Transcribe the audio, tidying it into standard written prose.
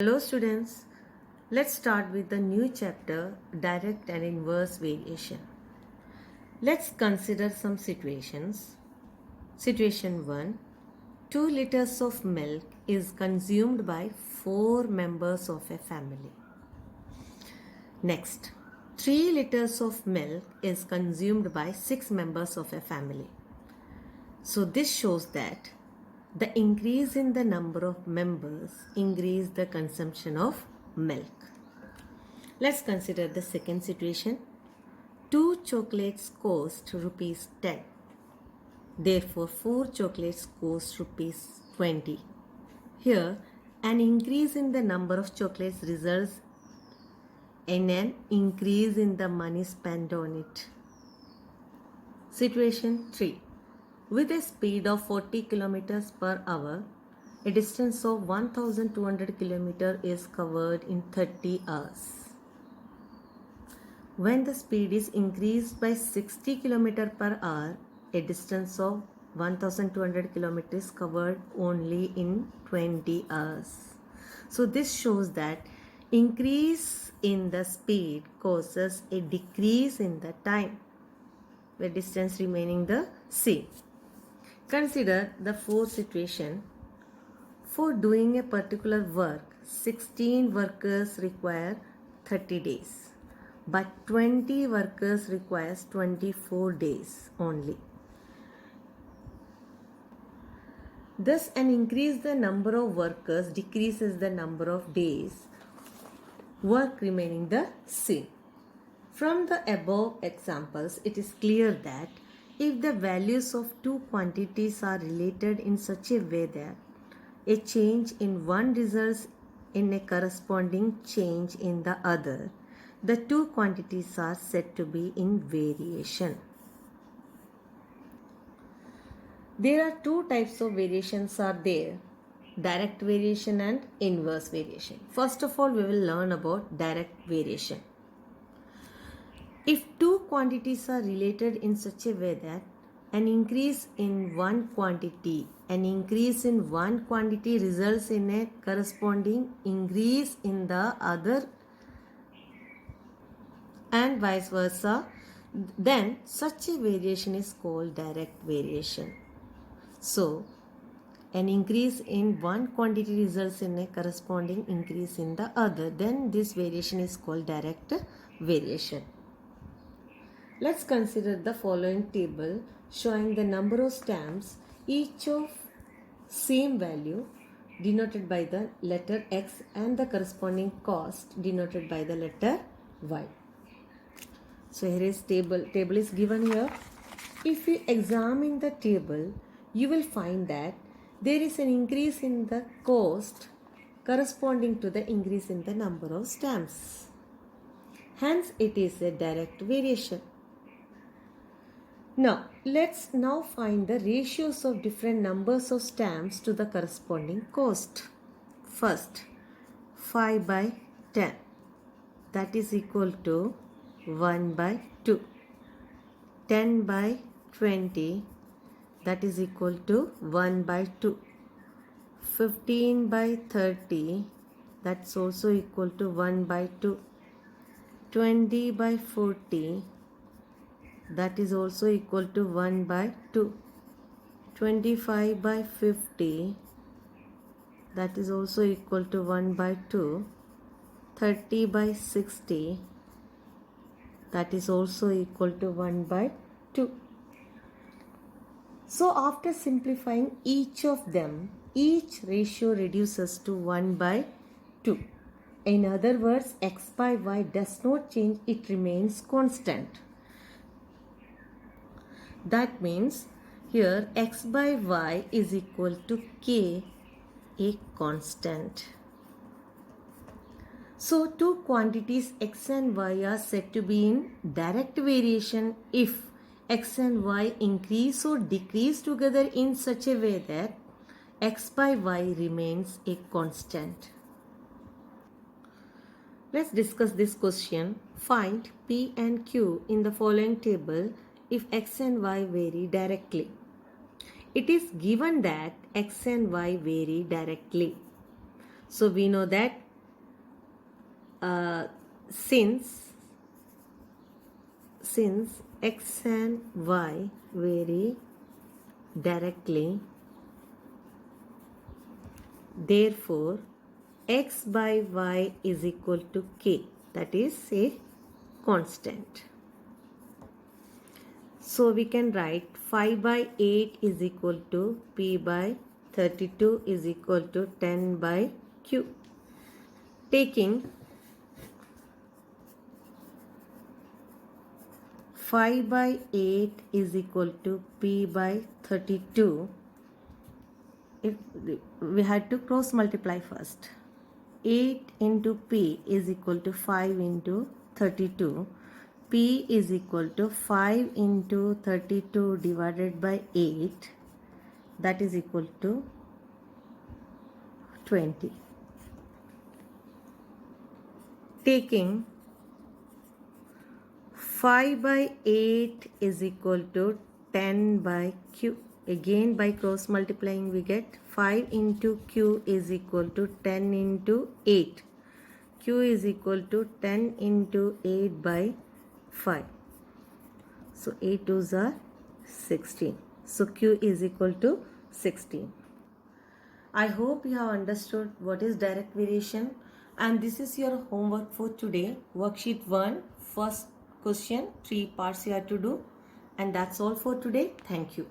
Hello students, let's start with the new chapter direct and inverse variation. Let's consider some situations. Situation 1. 2 liters of milk is consumed by 4 members of a family. Next, 3 liters of milk is consumed by 6 members of a family. So this shows that the increase in the number of members increase the consumption of milk. Let's consider the second situation. 2 chocolates cost rupees 10. Therefore, 4 chocolates cost rupees 20. Here, an increase in the number of chocolates results in an increase in the money spent on it. Situation 3. With a speed of 40 km per hour, a distance of 1200 km is covered in 30 hours. When the speed is increased by 60 km per hour, a distance of 1200 km is covered only in 20 hours. So this shows that increase in the speed causes a decrease in the time, the distance remaining the same. Consider the fourth situation. For doing a particular work, 16 workers require 30 days, but 20 workers requires 24 days only. Thus, an increase the number of workers decreases the number of days, work remaining the same. From the above examples, it is clear that if the values of two quantities are related in such a way that a change in one results in a corresponding change in the other, the two quantities are said to be in variation. There are two types of variations are there: direct variation and inverse variation. First of all, we will learn about direct variation. If two quantities are related in such a way that an increase in one quantity results in a corresponding increase in the other and vice versa, then such a variation is called direct variation. So, an increase in one quantity results in a corresponding increase in the other, then this variation is called direct variation. Let's consider the following table showing the number of stamps, each of same value denoted by the letter X and the corresponding cost denoted by the letter Y. So here is table is given here. If you examine the table, you will find that there is an increase in the cost corresponding to the increase in the number of stamps. Hence, it is a direct variation. Now, let's now find the ratios of different numbers of stamps to the corresponding cost. First, 5 by 10, that is equal to 1 by 2. 10 by 20, that is equal to 1 by 2. 15 by 30, that's also equal to 1 by 2. 20 by 40, that is also equal to 1 by 2. 25 by 50, that is also equal to 1 by 2. 30 by 60, that is also equal to 1 by 2. So after simplifying each of them, each ratio reduces to 1 by 2. In other words, X by Y does not change, it remains constant. That means here X by Y is equal to K, a constant. So two quantities X and Y are said to be in direct variation if X and Y increase or decrease together in such a way that X by Y remains a constant. Let's discuss this question. Find P and Q in the following table if X and Y vary directly. It is given that X and Y vary directly. So we know that since x and y vary directly, therefore x by y is equal to k, that is a constant. So we can write 5 by 8 is equal to p by 32 is equal to 10 by q. Taking 5 by 8 is equal to p by 32, if we had to cross multiply first. 8 into p is equal to 5 into 32. P is equal to 5 into 32 divided by 8, that is equal to 20. Taking 5 by 8 is equal to 10 by q. Again by cross multiplying we get 5 into q is equal to 10 into 8. Q is equal to 10 into 8 by 5. So 8 2s are 16. So Q is equal to 16. I hope you have understood what is direct variation, and this is your homework for today. Worksheet 1, first question, 3 parts you have to do, and that's all for today. Thank you.